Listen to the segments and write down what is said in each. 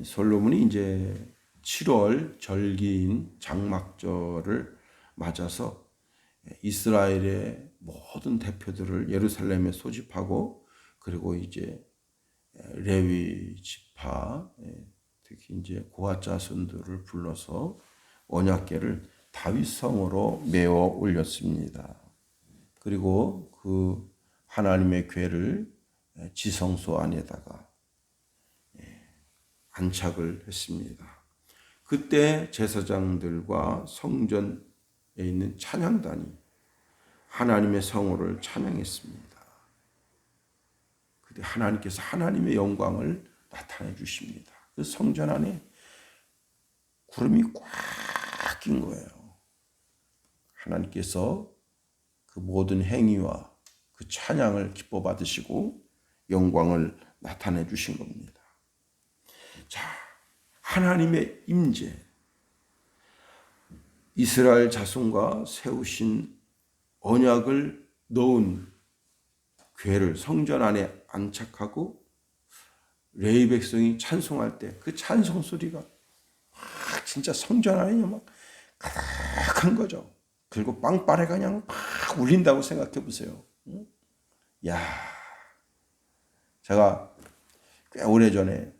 솔로몬이 이제 7월 절기인 장막절을 맞아서 이스라엘의 모든 대표들을 예루살렘에 소집하고, 그리고 이제 레위 지파, 특히 이제 고핫 자손들을 불러서 언약궤를 다윗 성으로 메어 올렸습니다. 그리고 그 하나님의 궤를 지성소 안에다가 안착을 했습니다. 그때 제사장들과 성전에 있는 찬양단이 하나님의 성호를 찬양했습니다. 그때 하나님께서 하나님의 영광을 나타내 주십니다. 그 성전 안에 구름이 꽉 낀 거예요. 하나님께서 그 모든 행위와 그 찬양을 기뻐 받으시고 영광을 나타내 주신 겁니다. 자, 하나님의 임재, 이스라엘 자손과 세우신 언약을 넣은 궤를 성전 안에 안착하고 레위 백성이 찬송할 때 그 찬송 소리가 막 진짜 성전 안에 막 가득한 거죠. 그리고 빵빠레가 그냥 막 울린다고 생각해 보세요. 야, 제가 꽤 오래전에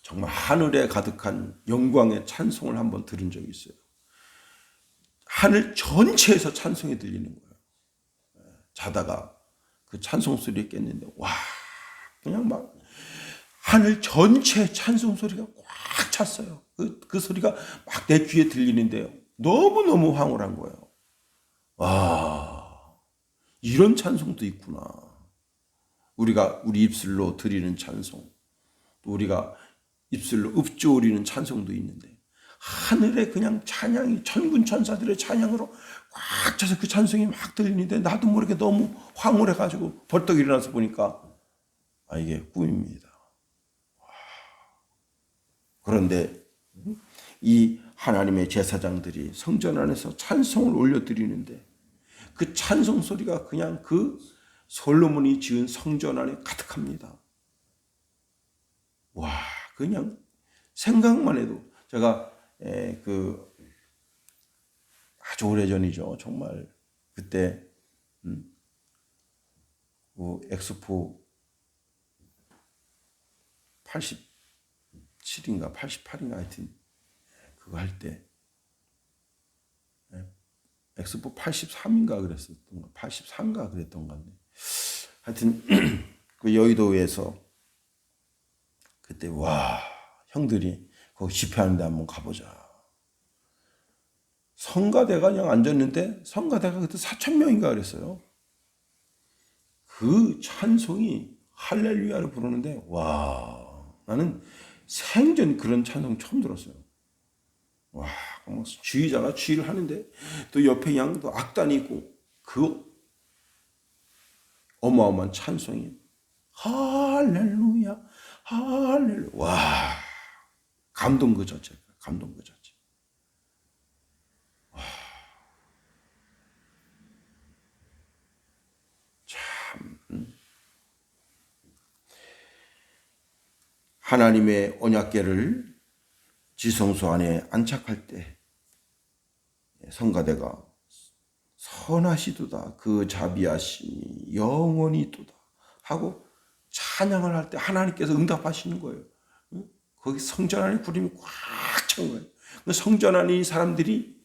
정말 하늘에 가득한 영광의 찬송을 한번 들은 적이 있어요. 하늘 전체에서 찬송이 들리는 거예요. 자다가 그 찬송 소리에 깼는데, 와, 그냥 막 하늘 전체 찬송 소리가 꽉 찼어요. 그 소리가 막 내 귀에 들리는데요. 너무너무 황홀한 거예요. 와, 이런 찬송도 있구나. 우리가 우리 입술로 드리는 찬송, 또 우리가 입술로 읊조리는 찬송도 있는데, 하늘에 그냥 찬양이 천군 천사들의 찬양으로 꽉 차서 그 찬송이 막 들리는데 나도 모르게 너무 황홀해가지고 벌떡 일어나서 보니까 이게 꿈입니다. 그런데 이 하나님의 제사장들이 성전 안에서 찬송을 올려드리는데 그 찬송 소리가 그냥 그 솔로몬이 지은 성전 안에 가득합니다. 와, 그냥 생각만 해도, 제가 그 아주 오래전이죠. 정말 그때 그 엑스포 87인가 88인가 하여튼 그거 할 때 엑스포 83인가 그랬었던 거, 83인가 그랬던 건데, 하여튼 그 여의도에서 그때 와, 형들이 거기 집회하는데 한번 가보자. 성가대가 그냥 앉았는데 성가대가 그때 4,000명인가 그랬어요. 그 찬송이 할렐루야를 부르는데, 와, 나는 생전 그런 찬송 처음 들었어요. 와, 주의자가 주의를 하는데 또 옆에 양도 악단이 있고 그 어마어마한 찬송이 할렐루야 할렐루야. 와, 감동 그 자체, 감동 그 자체. 와, 참 하나님의 언약궤를 지성소 안에 안착할 때 성가대가 선하시도다 그 자비하심이 영원히 있도다 하고 찬양을 할 때 하나님께서 응답하시는 거예요. 거기 성전 안에 구름이 꽉 찬 거예요. 그 성전 안에 이 사람들이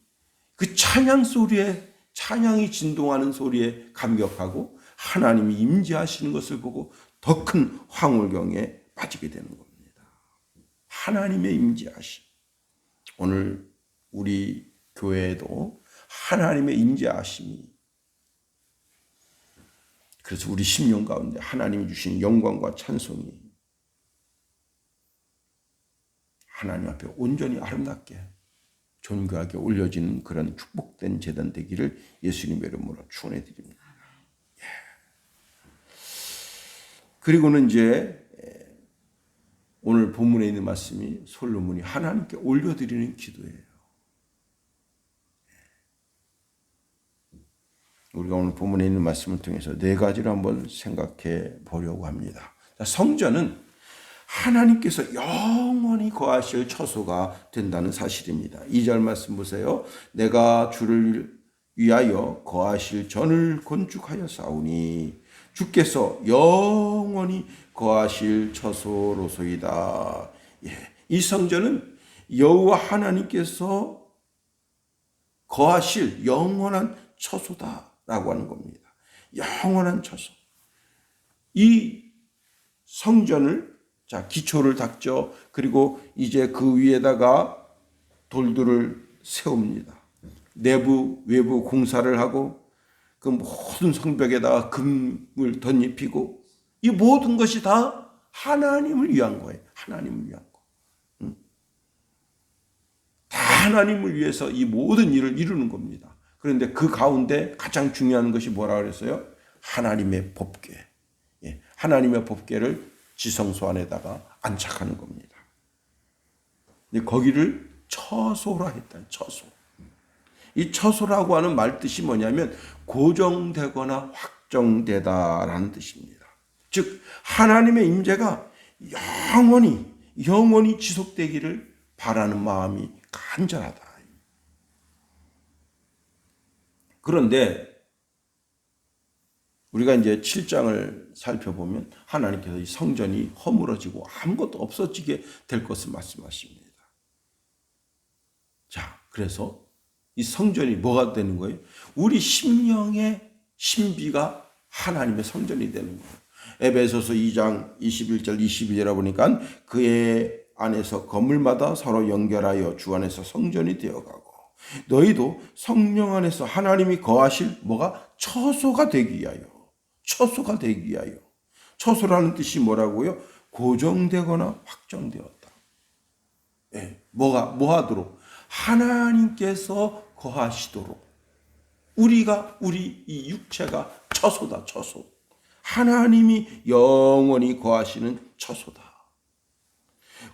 그 찬양 소리에, 찬양이 진동하는 소리에 감격하고 하나님이 임재하시는 것을 보고 더 큰 황홀경에 빠지게 되는 겁니다. 하나님의 임재하심. 오늘 우리 교회에도 하나님의 임재하심이, 그래서 우리 심령 가운데 하나님이 주신 영광과 찬송이 하나님 앞에 온전히 아름답게 존귀하게 올려지는 그런 축복된 제단 되기를 예수님의 이름으로 축원해 드립니다. 그리고는 이제 오늘 본문에 있는 말씀이 솔로몬이 하나님께 올려드리는 기도예요. 우리가 오늘 본문에 있는 말씀을 통해서 네 가지를 한번 생각해 보려고 합니다. 성전은 하나님께서 영원히 거하실 처소가 된다는 사실입니다. 2절 말씀 보세요. 내가 주를 위하여 거하실 전을 건축하여 싸우니 주께서 영원히 거하실 처소로소이다. 이 성전은 여호와 하나님께서 거하실 영원한 처소다라고 하는 겁니다. 영원한 처소. 이 성전을 기초를 닦죠. 그리고 이제 그 위에다가 돌들을 세웁니다. 내부 외부 공사를 하고 그 모든 성벽에다가 금을 덧입히고 이 모든 것이 다 하나님을 위한 거예요. 하나님을 위한 거. 다 하나님을 위해서 이 모든 일을 이루는 겁니다. 그런데 그 가운데 가장 중요한 것이 뭐라 그랬어요? 하나님의 법궤. 하나님의 법궤를 지성소 안에다가 안착하는 겁니다. 거기를 처소라 했다. 처소. 이 처소라고 하는 말 뜻이 뭐냐면 고정되거나 확정되다라는 뜻입니다. 즉 하나님의 임재가 영원히 지속되기를 바라는 마음이 간절하다. 그런데 우리가 이제 7장을 살펴보면 하나님께서 이 성전이 허물어지고 아무것도 없어지게 될 것을 말씀하십니다. 자, 그래서 이 성전이 뭐가 되는 거예요? 우리 심령의 신비가 하나님의 성전이 되는 거예요. 에베소서 2장 21절 22절에 보니까 그의 안에서 건물마다 서로 연결하여 주 안에서 성전이 되어가고 너희도 성령 안에서 하나님이 거하실 뭐가 처소가 되기 위하여. 처소가 되기 위하여. 처소라는 뜻이 뭐라고요? 고정되거나 확정되었다. 뭐하도록? 하나님께서 거하시도록. 우리 이 육체가 처소다, 처소. 하나님이 영원히 거하시는 처소다.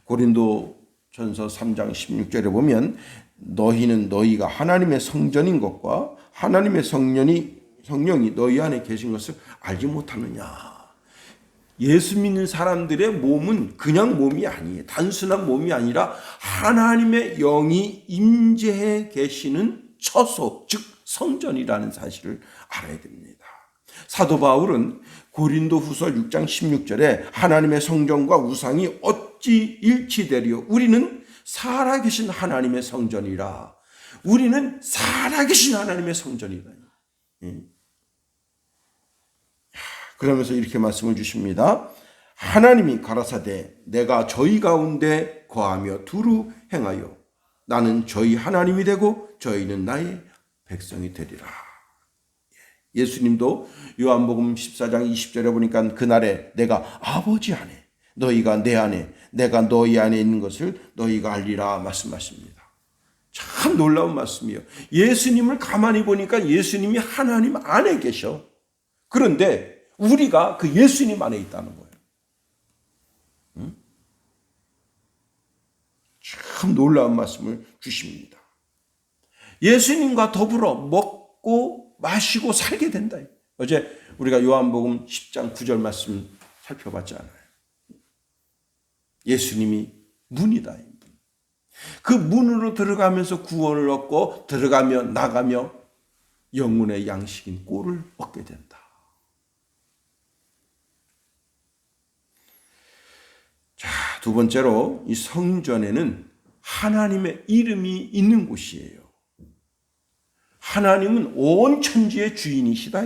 고린도전서 3장 16절에 보면 너희는 너희가 하나님의 성전인 것과 하나님의 성령이 너희 안에 계신 것을 알지 못하느냐. 예수 믿는 사람들의 몸은 그냥 몸이 아니에요. 단순한 몸이 아니라 하나님의 영이 임재해 계시는 처소, 즉 성전이라는 사실을 알아야 됩니다. 사도 바울은 고린도후서 6장 16절에 하나님의 성전과 우상이 어찌 일치되리요. 우리는 살아계신 하나님의 성전이라. 우리는 살아계신 하나님의 성전이다. 그러면서 이렇게 말씀을 주십니다. 하나님이 가라사대 내가 저희 가운데 거하며 두루 행하여 나는 저희 하나님이 되고 저희는 나의 백성이 되리라. 예수님도 요한복음 14장 20절에 보니까 그날에 내가 아버지 안에 너희가 내 안에 내가 너희 안에 있는 것을 너희가 알리라 말씀하십니다. 참 놀라운 말씀이에요. 예수님을 가만히 보니까 예수님이 하나님 안에 계셔. 그런데 우리가 그 예수님 안에 있다는 거예요. 참 놀라운 말씀을 주십니다. 예수님과 더불어 먹고 마시고 살게 된다. 어제 우리가 요한복음 10장 9절 말씀 살펴봤잖아요. 예수님이 문이다. 그 문으로 들어가면서 구원을 얻고 들어가며 나가며 영혼의 양식인 꼴을 얻게 된다. 자, 두 번째로 이 성전에는 하나님의 이름이 있는 곳이에요. 하나님은 온 천지의 주인이시다.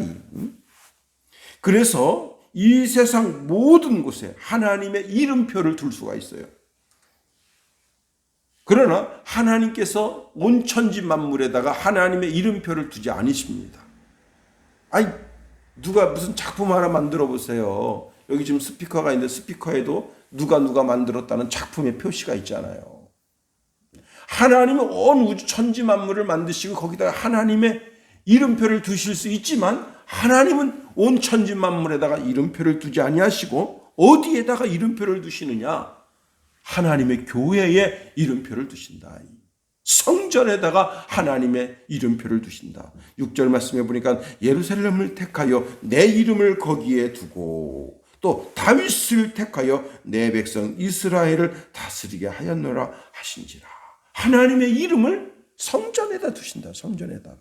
그래서 이 세상 모든 곳에 하나님의 이름표를 둘 수가 있어요. 그러나 하나님께서 온 천지 만물에다가 하나님의 이름표를 두지 않으십니다. 아니, 누가 무슨 작품 하나 만들어 보세요. 여기 지금 스피커가 있는데 스피커에도 누가 만들었다는 작품의 표시가 있잖아요. 하나님은 온 우주 천지 만물을 만드시고 거기다가 하나님의 이름표를 두실 수 있지만 하나님은 온 천지 만물에다가 이름표를 두지 아니하시고 어디에다가 이름표를 두시느냐? 하나님의 교회에 이름표를 두신다. 성전에다가 하나님의 이름표를 두신다. 6절 말씀해 보니까 예루살렘을 택하여 내 이름을 거기에 두고 또 다윗을 택하여 내 백성 이스라엘을 다스리게 하였노라 하신지라. 하나님의 이름을 성전에다 두신다. 성전에다가.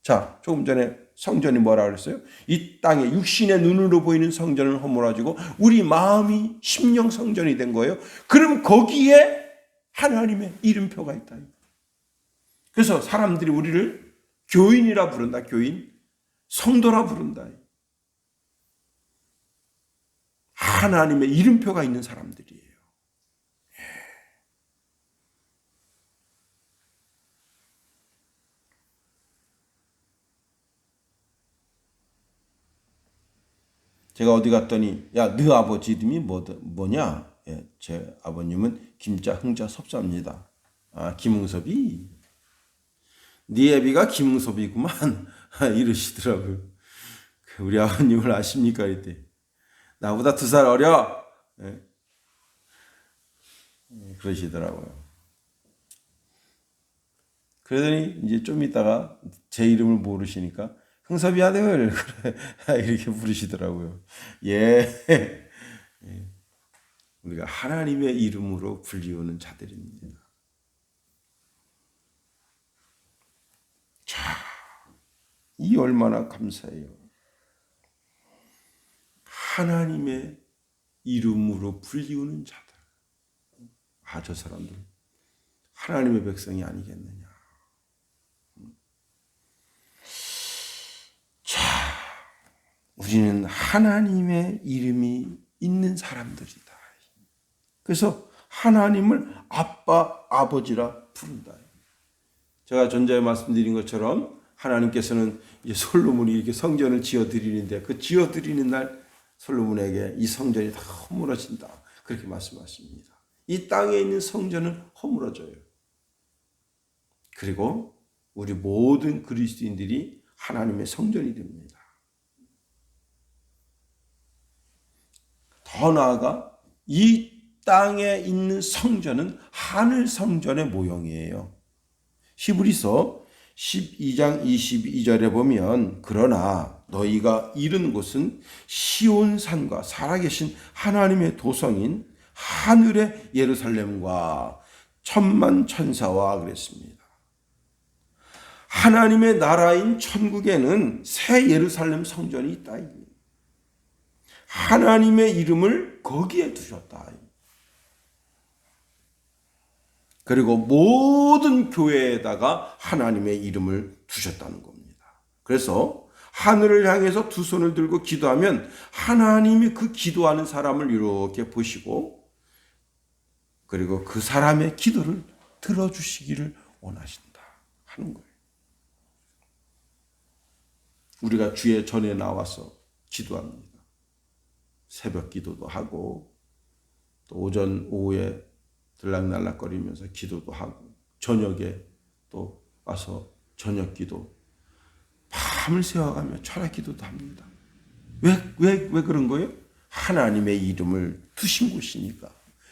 자, 조금 전에 성전이 뭐라 그랬어요? 이 땅에 육신의 눈으로 보이는 성전을 허물어지고 우리 마음이 심령 성전이 된 거예요. 그럼 거기에 하나님의 이름표가 있다. 그래서 사람들이 우리를 교인이라 부른다. 교인. 성도라 부른다. 하나님의 이름표가 있는 사람들이에요. 제가 어디 갔더니 야, 너 아버지 이름이 뭐냐? 예, 제 아버님은 김자, 흥자, 섭자입니다. 아, 김흥섭이? 네 애비가 김흥섭이구만. 이러시더라고요. 우리 아버님을 아십니까? 이때 나보다 2살 어려. 예. 그러시더라고요. 그러더니 이제 좀 있다가 제 이름을 모르시니까 흥섭이 아들 그래 이렇게 부르시더라고요. 예. 우리가 하나님의 이름으로 불리우는 자들입니다. 자, 이 얼마나 감사해요. 하나님의 이름으로 불리우는 자들. 아, 저 사람들 하나님의 백성이 아니겠느냐. 자, 우리는 하나님의 이름이 있는 사람들이다. 그래서 하나님을 아빠, 아버지라 부른다. 제가 전자에 말씀드린 것처럼 하나님께서는 이제 솔로몬이 이렇게 성전을 지어드리는데 그 지어드리는 날 솔로몬에게 이 성전이 다 허물어진다. 그렇게 말씀하십니다. 이 땅에 있는 성전은 허물어져요. 그리고 우리 모든 그리스도인들이 하나님의 성전이 됩니다. 더 나아가 이 땅에 있는 성전은 하늘 성전의 모형이에요. 히브리서 12장 22절에 보면 그러나 너희가 이른 곳은 시온산과 살아계신 하나님의 도성인 하늘의 예루살렘과 천만 천사와 그랬습니다. 하나님의 나라인 천국에는 새 예루살렘 성전이 있다. 하나님의 이름을 거기에 두셨다. 그리고 모든 교회에다가 하나님의 이름을 두셨다는 겁니다. 그래서 하늘을 향해서 두 손을 들고 기도하면 하나님이 그 기도하는 사람을 이렇게 보시고 그리고 그 사람의 기도를 들어주시기를 원하신다 하는 거예요. 우리가 주의 전에 나와서 기도합니다. 새벽 기도도 하고 또 오전 오후에 들락날락거리면서 기도도 하고 저녁에 또 와서 저녁 기도 밤을 새워가며 철학 기도도 합니다. 왜 그런 거예요? 하나님의 이름을 두신 곳이니까.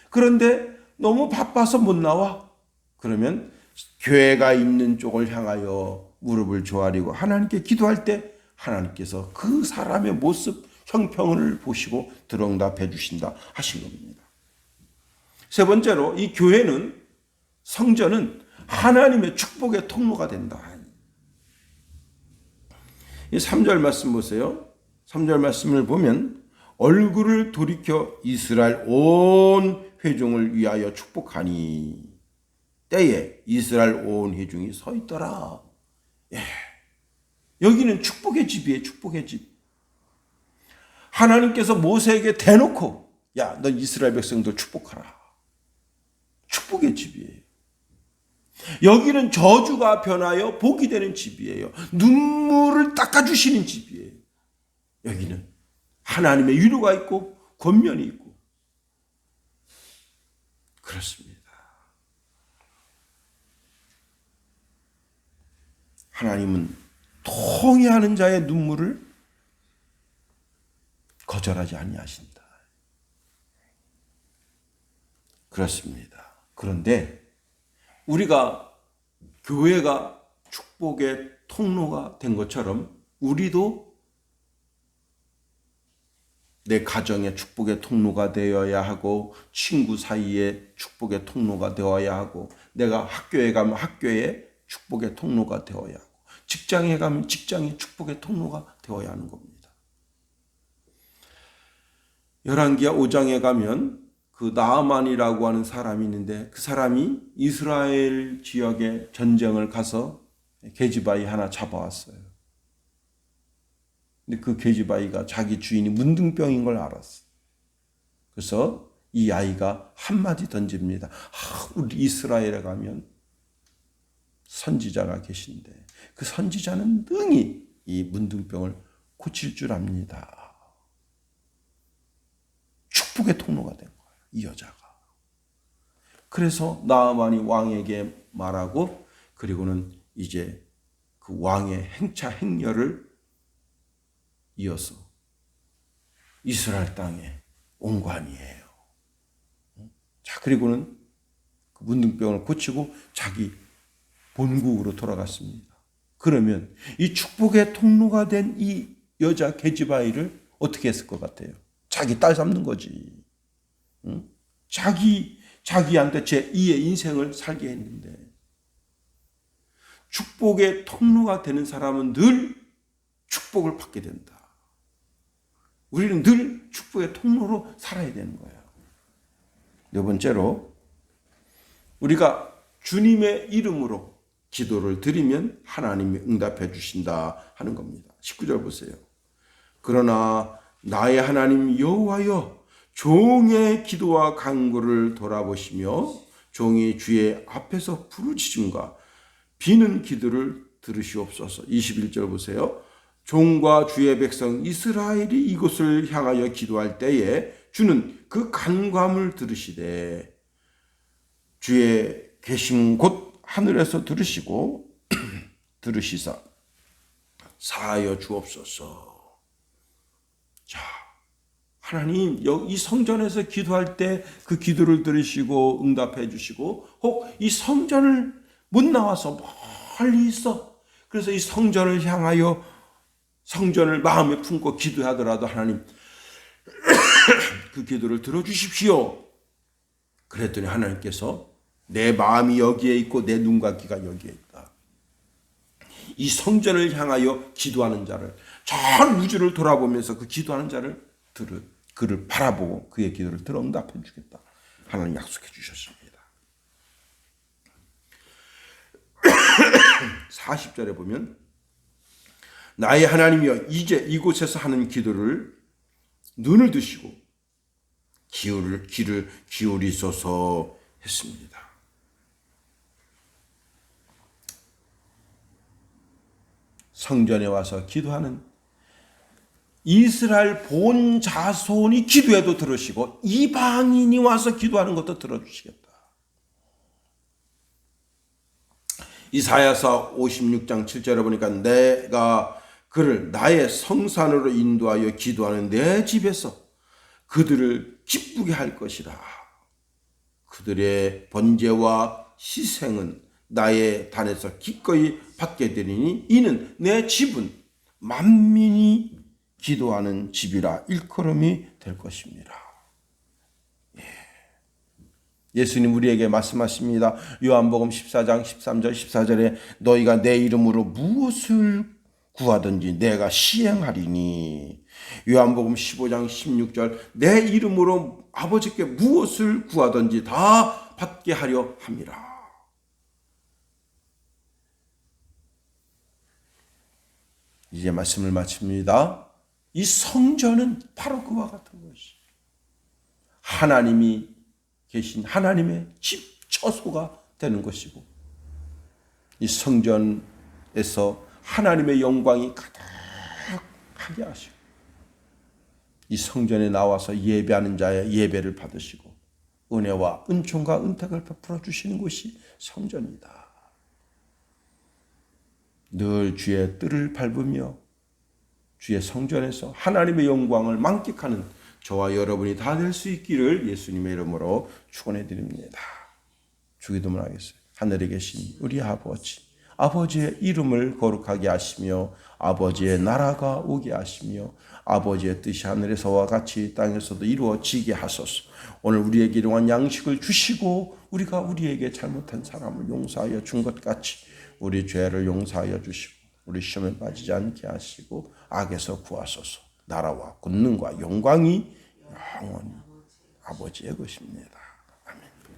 그런데 너무 바빠서 못 나와. 그러면 교회가 있는 쪽을 향하여 무릎을 조아리고 하나님께 기도할 때 하나님께서 그 사람의 모습, 형편을 보시고 들응답해 주신다 하신 겁니다. 세 번째로 이 교회는 성전은 하나님의 축복의 통로가 된다. 이 3절 말씀 보세요. 3절 말씀을 보면 얼굴을 돌이켜 이스라엘 온 회중을 위하여 축복하니 때에 이스라엘 온 회중이 서 있더라. 예. 여기는 축복의 집이에요. 축복의 집. 하나님께서 모세에게 대놓고 야, 넌 이스라엘 백성들 축복하라. 축복의 집이에요. 여기는 저주가 변하여 복이 되는 집이에요. 눈물을 닦아주시는 집이에요. 여기는 하나님의 위로가 있고 권면이 있고 그렇습니다. 하나님은 통회하는 자의 눈물을 거절하지 아니하신다. 그렇습니다. 그런데 우리가 교회가 축복의 통로가 된 것처럼 우리도 내 가정의 축복의 통로가 되어야 하고, 친구 사이에 축복의 통로가 되어야 하고, 내가 학교에 가면 학교의 축복의 통로가 되어야 하고, 직장에 가면 직장의 축복의 통로가 되어야 하는 겁니다. 열왕기하 5장에 가면 그 나아만이라고 하는 사람이 있는데, 그 사람이 이스라엘 지역에 전쟁을 가서 계집아이 하나 잡아왔어요. 근데 그 계집아이가 자기 주인이 문둥병인 걸 알았어. 그래서 이 아이가 한마디 던집니다. 우리 이스라엘에 가면 선지자가 계신데 그 선지자는 능히 이 문둥병을 고칠 줄 압니다. 축복의 통로가 된 거예요, 이 여자가. 그래서 나아만이 왕에게 말하고, 그리고는 이제 그 왕의 행차 행렬을 이어서 이스라엘 땅에 온 거 아니에요. 자, 그리고는 그 문둥병을 고치고 자기 본국으로 돌아갔습니다. 그러면 이 축복의 통로가 된 이 여자 계집아이를 어떻게 했을 것 같아요? 자기 딸 삼는 거지. 응? 자기한테 제2의 인생을 살게 했는데, 축복의 통로가 되는 사람은 늘 축복을 받게 된다. 우리는 늘 축복의 통로로 살아야 되는 거예요. 네 번째로, 우리가 주님의 이름으로 기도를 드리면 하나님이 응답해 주신다 하는 겁니다. 19절 보세요. 그러나 나의 하나님 여호와여, 종의 기도와 간구를 돌아보시며 종이 주의 앞에서 부르짖음과 비는 기도를 들으시옵소서. 21절 보세요. 종과 주의 백성 이스라엘이 이곳을 향하여 기도할 때에 주는 그 간구함을 들으시되 주의 계신 곳 하늘에서 들으시고 들으시사 사하여 주옵소서. 자, 하나님 이 성전에서 기도할 때 그 기도를 들으시고 응답해 주시고, 혹 이 성전을 못 나와서 멀리 있어, 그래서 이 성전을 향하여 성전을 마음에 품고 기도하더라도 하나님 그 기도를 들어주십시오. 그랬더니 하나님께서 내 마음이 여기에 있고 내 눈과 귀가 여기에 있다. 이 성전을 향하여 기도하는 자를, 전 우주를 돌아보면서 그 기도하는 자를 그를 바라보고 그의 기도를 들어 응답해 주겠다. 하나님 약속해 주셨습니다. 40절에 보면 나의 하나님이여, 이제 이곳에서 하는 기도를 눈을 드시고 귀를 기울이소서 했습니다. 성전에 와서 기도하는 이스라엘 본 자손이 기도해도 들으시고, 이방인이 와서 기도하는 것도 들어주시겠다. 이사야서 56장 7절에 보니까 내가 그를 나의 성산으로 인도하여 기도하는 내 집에서 그들을 기쁘게 할 것이라. 그들의 번제와 희생은 나의 단에서 기꺼이 받게 되리니 이는 내 집은 만민이 기도하는 집이라 일컬음이 될 것입니다. 예수님 우리에게 말씀하십니다. 요한복음 14장 13절 14절에 너희가 내 이름으로 무엇을 구하든지 내가 시행하리니. 요한복음 15장 16절 내 이름으로 아버지께 무엇을 구하든지 다 받게 하려 함이라. 이제 말씀을 마칩니다. 이 성전은 바로 그와 같은 것이 하나님이 계신 하나님의 집 처소가 되는 것이고, 이 성전에서 하나님의 영광이 가득하게 하시고, 이 성전에 나와서 예배하는 자의 예배를 받으시고 은혜와 은총과 은택을 베풀어 주시는 곳이 성전이다. 늘 주의 뜰을 밟으며 주의 성전에서 하나님의 영광을 만끽하는 저와 여러분이 다 될 수 있기를 예수님의 이름으로 축원해 드립니다. 주기도문 하겠습니다. 하늘에 계신 우리 아버지, 아버지의 이름을 거룩하게 하시며 아버지의 나라가 오게 하시며 아버지의 뜻이 하늘에서와 같이 땅에서도 이루어지게 하소서. 오늘 우리에게 일용할 양식을 주시고 우리가 우리에게 잘못한 사람을 용서하여 준 것 같이 우리 죄를 용서하여 주시고 우리 시험에 빠지지 않게 하시고 악에서 구하소서. 나라와 권능과 영광이 영원히 아버지의 것입니다.